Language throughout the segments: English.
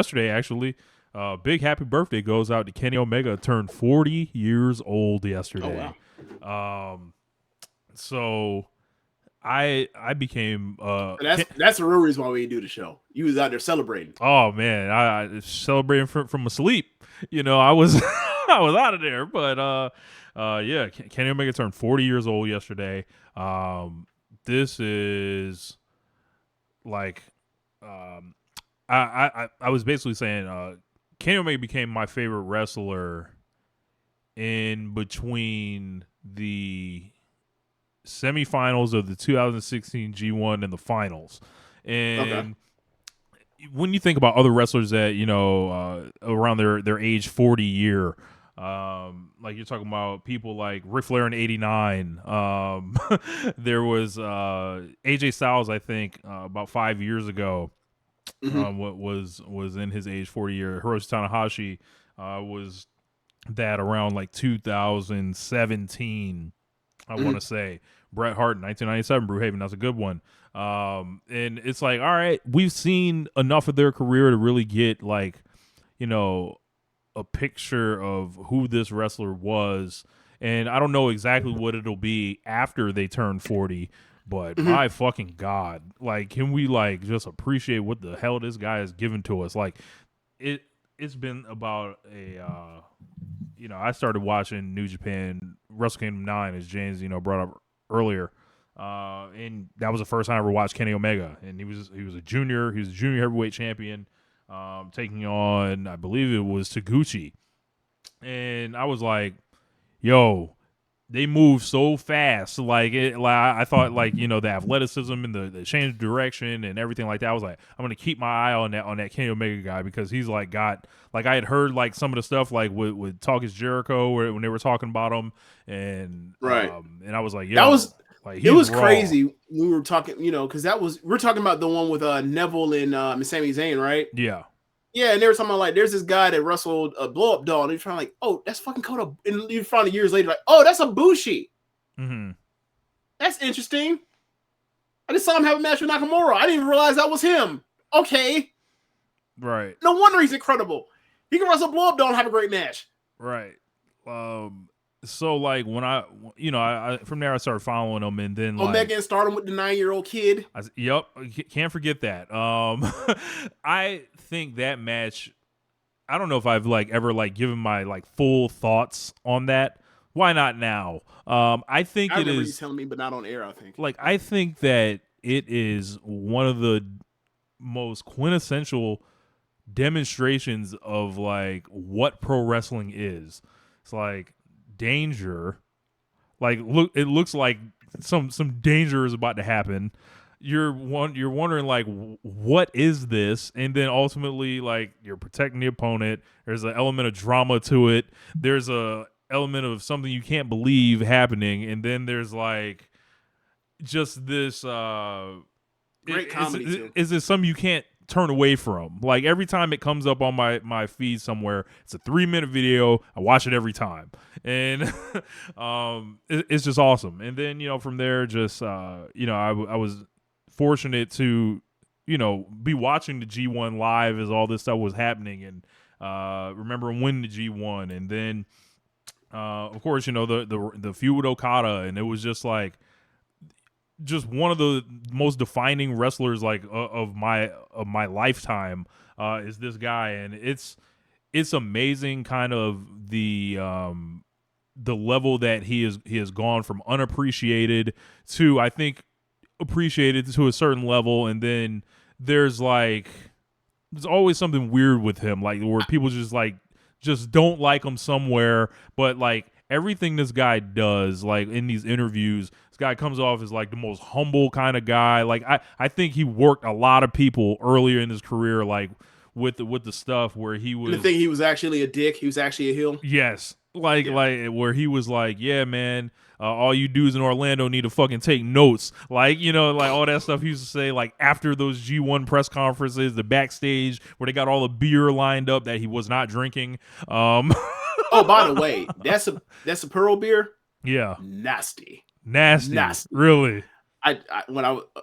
yesterday, actually. Big happy birthday goes out to Kenny Omega. Turned 40 years old Oh yesterday. wow. So I became And that's the real reason why we didn't do the show. You was out there celebrating. oh man, I celebrating from asleep. I was I was out of there, but yeah, Kenny Omega turned 40 years old yesterday. This is like um I was basically saying Kenny Omega became my favorite wrestler in between the semifinals of the 2016 G1 and the finals. Okay. And when you think about other wrestlers that around their age 40 year, like you're talking about people like Ric Flair in '89. There was AJ Styles, I think, about 5 years ago. Hmm. What was in his age 40 year. Hiroshi Tanahashi was that around like 2017. I want Hmm. to say Bret Hart in 1997, Brewhaven. That's a good one. And it's like, all right, we've seen enough of their career to really get like, you know, a picture of who this wrestler was. And I don't know exactly what it'll be after they turn 40, but Hmm. my fucking God, like, can we like just appreciate what the hell this guy has given to us? Like, it, it's been about I started watching New Japan Wrestle Kingdom 9, as James, brought up earlier. And that was the first time I ever watched Kenny Omega. And he was a junior heavyweight champion, taking on, I believe it was Taguchi. And I was like, yo, they move so fast. I thought the athleticism and the change of direction and everything like that. I was like, I'm gonna keep my eye on that Kenny Omega guy, because he's like got like I had heard like some of the stuff like with Talk Is Jericho when they were talking about him, Right. and I was like, That yo, was like it he's was raw. crazy. We were talking, because we're talking about the one with Neville and Sami Zayn, right? Yeah. Yeah, and they were talking about like there's this guy that wrestled a blow up doll, and you're trying like, oh, that's fucking Kota. And you find years later, like, oh, that's a Bushi. Mm-hmm. That's interesting. I just saw him have a match with Nakamura. I didn't even realize that was him. Okay. Right. No wonder he's incredible. He can wrestle blow up doll and have a great match. Right. So like when I from there I started following him, and then like Omega and Stardom with the 9-year-old kid. yep, can't forget that. I think that match. I don't know if I've like ever like given my like full thoughts on that. Why not now? I think I it remember you is telling me, but not on air, I think. like I think that it is one of the most quintessential demonstrations of like what pro wrestling is. It's like danger. Like look, it looks like some danger is about to happen. You're wondering like what is this, and then ultimately like you're protecting the opponent. There's an element of drama to it. There's a element of something you can't believe happening, and then there's like just this Great comedy too. is this something you can't turn away from? Like every time it comes up on my feed somewhere, it's a 3-minute video. I watch it every time, and it's just awesome. And then from there, just I was fortunate to be watching the G1 live as all this stuff was happening, and remember winning the G1, and then of course the feud with Okada, and it was just like just one of the most defining wrestlers like of my lifetime is this guy, and it's amazing kind of the level that he has gone from unappreciated to I think appreciated to a certain level, and then there's always something weird with him, like where people just don't like him somewhere, but like everything this guy does, like in these interviews, this guy comes off as like the most humble kind of guy. Like I think he worked a lot of people earlier in his career, like with the stuff where he And the was thing, he was actually a dick. He was actually a heel. yes, like Yeah. like where he was like, yeah, man, all you dudes in Orlando need to fucking take notes. Like, like all that stuff he used to say, like after those G1 press conferences, the backstage where they got all the beer lined up that he was not drinking. Oh, by the way, that's a Pearl beer. Yeah. Nasty. Nasty. Nasty. Really.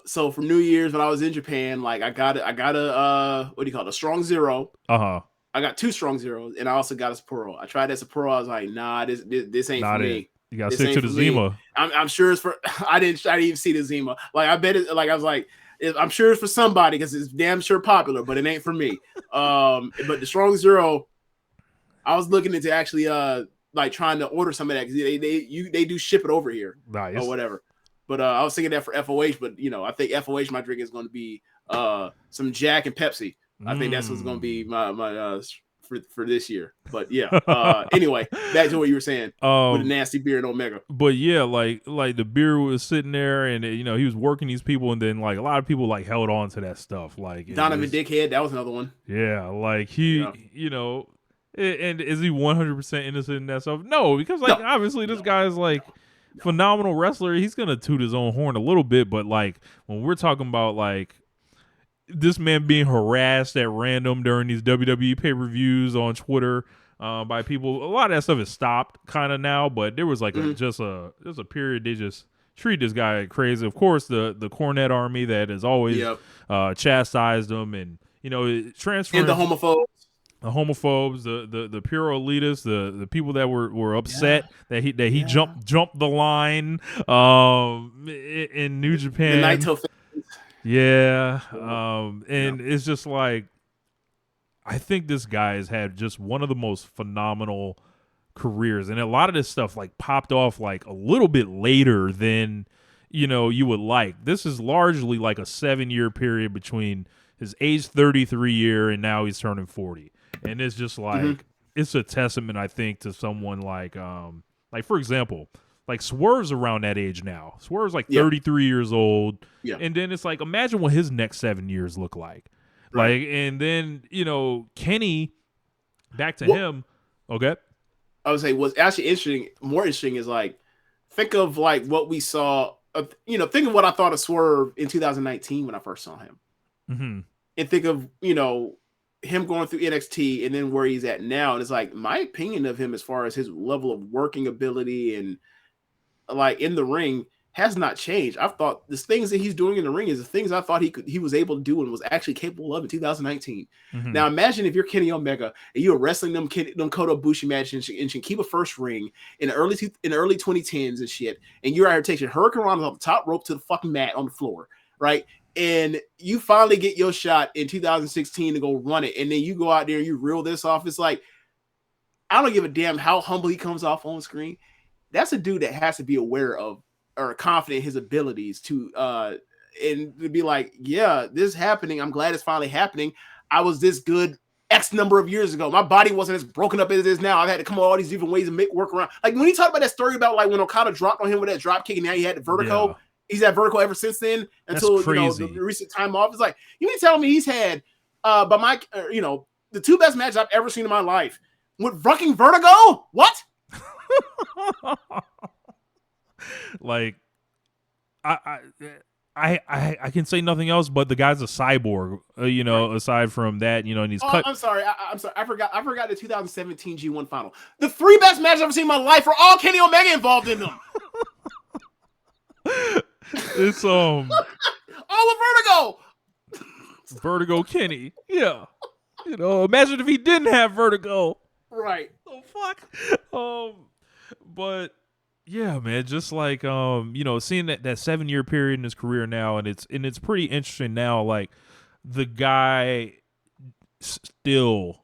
So for New Year's when I was in Japan, like I got a what do you call it, a strong zero. I got 2 strong zeros, and I also got a Sapporo. I tried that Sapporo. I was like, nah, this ain't Not for it. me. You gotta This stick ain't to the for me. Zima. I'm sure it's for. I didn't even see the Zima. Like I bet it. Like I was like, I'm sure it's for somebody because it's damn sure popular, but it ain't for me. But the strong zero, I was looking into actually like trying to order some of that because they do ship it over here Nice. or whatever. But I was thinking that for FOH, but I think FOH my drink is going to be some Jack and Pepsi. I think that's what's going to be my for this year. But yeah. Anyway, back to what you were saying with the nasty beer in Omega. But yeah, like the beer was sitting there, and he was working these people, and then like a lot of people like held on to that stuff. Like Donovan Dickhead, that was another one. Yeah, like he, and is he 100% innocent in that stuff? No, because like obviously this guy is like phenomenal wrestler. He's gonna toot his own horn a little bit, but like when we're talking about like this man being harassed at random during these WWE pay-per-views on Twitter by people, a lot of that stuff is stopped kind of now, but there was like just a period they just treat this guy crazy. Of course, the Cornette army that has always chastised him, and transferring and the homophobes, the pure elitists, the people that were upset that he jumped the line in New Japan. The Naito fans. Yeah. And it's just like, I think this guy has had just one of the most phenomenal careers. And a lot of this stuff like popped off like a little bit later than, you would like. This is largely like a 7-year period between his age 33 year and now he's turning 40. And it's just like, it's a testament, I think, to someone like for example, like Swerve's around that age now. Swerve's like 33 years old. Yeah. And then it's like, imagine what his next 7 years look like. Right. Like, and then, Kenny, back to him. Okay. I would say what's actually more interesting is like, think of like what we saw, think of what I thought of Swerve in 2019 when I first saw him. Mm-hmm. And think of, him going through NXT and then where he's at now. And it's like, my opinion of him as far as his level of working ability and like in the ring has not changed. I've thought the things that he's doing in the ring is the things I thought he was able to do and was actually capable of in 2019. Mm-hmm. Now imagine if you're Kenny Omega and you're wrestling them Kota Ibushi match and Shinkiba first ring in the early 2010s and shit, and you're out here taking Hurricane Rana off the top rope to the fucking mat on the floor, right? And you finally get your shot in 2016 to go run it, and then you go out there and you reel this off. It's like, I don't give a damn how humble he comes off on screen. That's a dude that has to be aware of or confident in his abilities to and to be like, yeah, this is happening. I'm glad it's finally happening. I was this good X number of years ago. My body wasn't as broken up as it is now. I've had to come up with all these different ways to make work around. Like when he talked about that story about like when Okada dropped on him with that drop kick and now he had the vertigo. Yeah. He's had vertigo ever since then until the recent time off. It's like, you mean tell me he's had the 2 best matches I've ever seen in my life with fucking vertigo? What? Like I can say nothing else, but the guy's a cyborg, right. Aside from that, and he's cut. I'm sorry. I forgot the 2017 G1 final. The 3 best matches I've ever seen in my life are all Kenny Omega involved in them. It's all of Vertigo Kenny. Yeah. Imagine if he didn't have vertigo. Right. Oh fuck. But yeah, man, just like seeing that 7-year period in his career now, and it's pretty interesting now. Like the guy still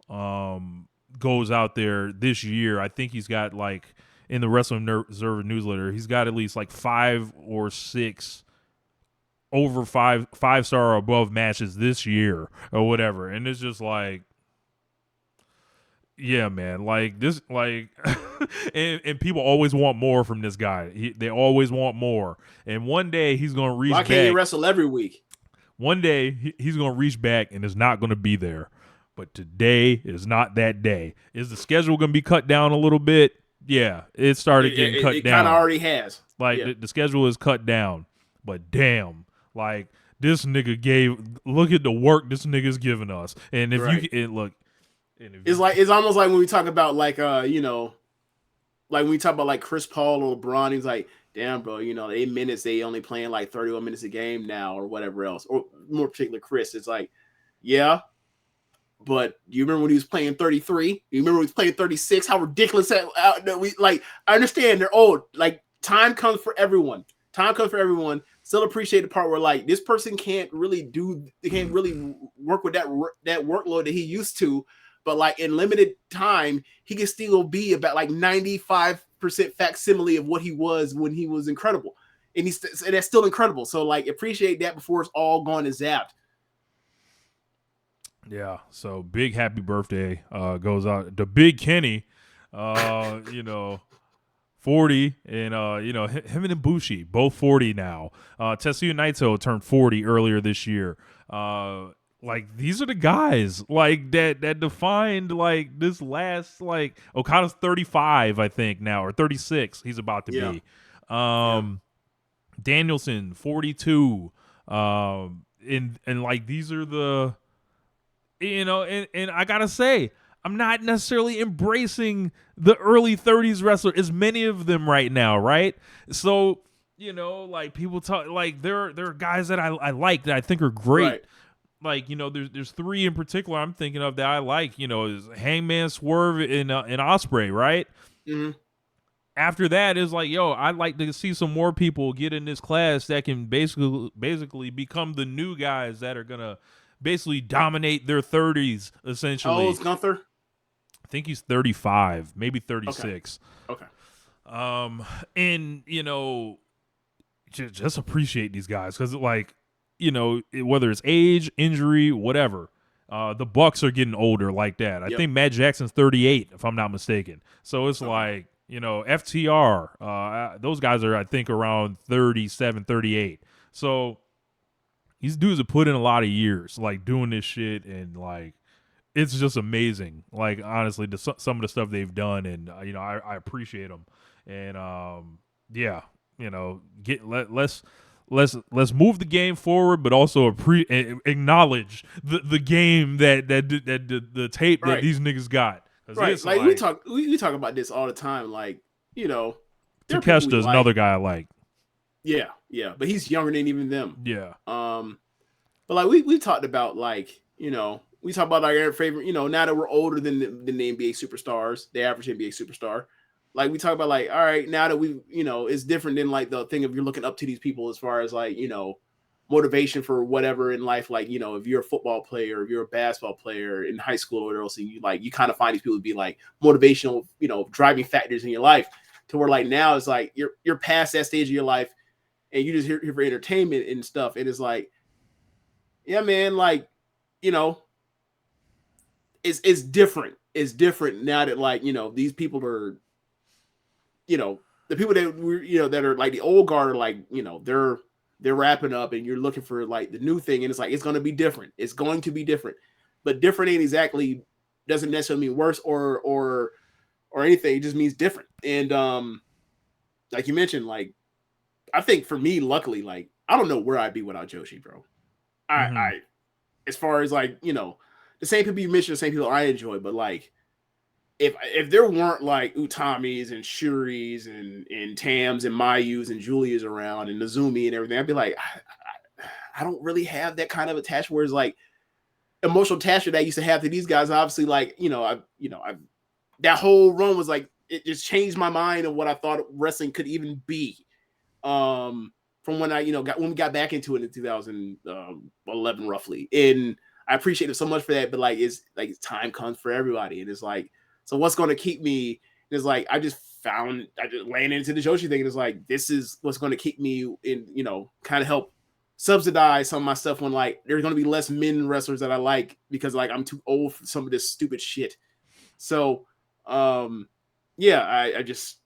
goes out there this year. I think he's got like in the Wrestling Observer newsletter, he's got at least like 5 or 6 over 5-star or above matches this year or whatever, and it's just like, yeah, man, like this, like, and people always want more from this guy. They always want more, and one day he's gonna reach. Why back. Can't he wrestle every week? One day he's gonna reach back, and it's not gonna be there. But today is not that day. Is the schedule gonna be cut down a little bit? Yeah, it started getting cut down. It kind of already has. Like the schedule is cut down, but damn, like this nigga look at the work this nigga's giving us, and if it's almost like when we talk about like like when we talk about like Chris Paul or LeBron, he's like, damn, bro, you know, 8 minutes, they only playing like 31 minutes a game now or whatever else. Or more particular, Chris, it's like, yeah, but you remember when he was playing 33? You remember when he was playing 36? How ridiculous that we like. I understand they're old. Like time comes for everyone. Time comes for everyone. Still appreciate the part where like this person can't really work with that workload that he used to, but like in limited time, he can still be about like 95% facsimile of what he was when he was incredible. And that's still incredible. So like appreciate that before it's all gone and zapped. Yeah. So big happy birthday goes out to Big Kenny. You know, 40, and you know, him and Ibushi both 40 now. Tetsuya Naito turned 40 earlier this year. Like these are the guys like that defined like this last like Okada's 35 I think now, or 36 he's about to be. Danielson 42. And like these are the, you know, and I gotta say, I'm not necessarily embracing the early 30s wrestler, as many of them right now, right? So, you know, like people talk like there are guys that I like that I think are great. Right. Like, you know, there's three in particular I'm thinking of that I like, you know, is Hangman, Swerve, and Ospreay, right? Mm-hmm. After that is like, yo, I'd like to see some more people get in this class that can basically become the new guys that are gonna basically dominate their 30s essentially. How old is Gunther? I think he's 35, maybe 36. Okay. And you know, just appreciate these guys because, like, you know, whether it's age, injury, whatever, the Bucks are getting older like that. I think Matt Jackson's 38, if I'm not mistaken. So it's like, you know, FTR, those guys are, I think, around 37, 38. So these dudes have put in a lot of years, like, doing this shit, and, like, it's just amazing. Like, honestly, some of the stuff they've done, and, you know, I appreciate them. And, yeah, you know, let's move the game forward, but also acknowledge the game that the tape that these niggas got. Right, like we talk about this all the time. Like, you know, Takeshita's another guy I like. Yeah, but he's younger than even them. Yeah. But like we talked about, like, you know, we talk about our favorite. You know, now that we're older than the NBA superstars, the average NBA superstar. Like we talk about, like, all right, now that we, you know, it's different than like the thing of you're looking up to these people as far as like, you know, motivation for whatever in life. Like, you know, if you're a football player, if you're a basketball player in high school or whatever else, you like, you kind of find these people to be like motivational, you know, driving factors in your life, to where like now it's like you're past that stage of your life and you just here for entertainment and stuff. And it's like, yeah, man, like, you know, it's different. It's different now that, like, you know, these people are, you know, the people that we're, you know, that are like the old guard are like, you know, they're wrapping up and you're looking for like the new thing. And it's like, it's going to be different. It's going to be different, but different ain't exactly, doesn't necessarily mean worse or anything. It just means different. And, like you mentioned, like, I think for me, luckily, like, I don't know where I'd be without Joshi, bro. I, as far as like, you know, the same people you mentioned, the same people I enjoy, but like, if there weren't like Utamis and Shuris and Tams and Mayus and Julias around and Nazumi and everything, I'd be like, I don't really have that kind of attachment. Whereas like emotional attachment that I used to have to these guys, obviously, like, you know, I've that whole run was like, it just changed my mind of what I thought wrestling could even be. From when I, you know, when we got back into it in 2011 roughly, and I appreciate it so much for that. But like, it's like time comes for everybody, and it's like, so what's going to keep me is like, I just landed into the Joshi thing, and it's like, this is what's going to keep me in, you know, kind of help subsidize some of my stuff when like there's going to be less men wrestlers that I like because like I'm too old for some of this stupid shit. So, yeah, I just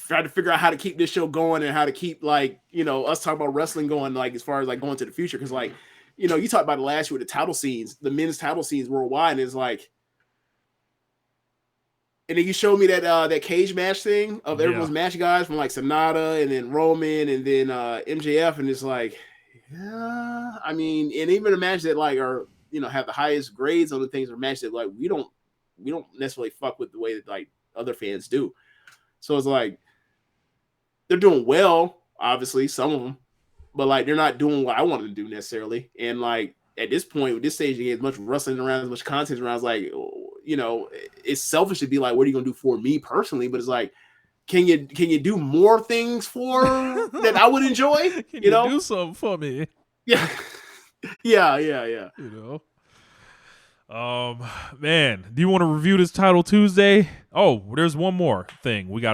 try to figure out how to keep this show going and how to keep, like, you know, us talking about wrestling going, like, as far as like going to the future. Cause like, you know, you talked about it last year with the title scenes, the men's title scenes worldwide. And it's like, and then you showed me that cage match thing of everyone's match guys from like Sonata and then Roman and then MJF. And it's like, yeah, I mean, and even a match that like are, you know, have the highest grades on the things, or matches that like we don't necessarily fuck with the way that like other fans do. So it's like they're doing well, obviously, some of them, but like they're not doing what I want them to do necessarily. And like at this point, with this stage, you get as much wrestling around, as much content around. It's like, you know, it's selfish to be like, what are you gonna do for me personally? But it's like, can you do more things for that I would enjoy? Can you know, do something for me? Yeah, yeah. You know, man, do you want to review this Title Tuesday? Oh, there's one more thing we got.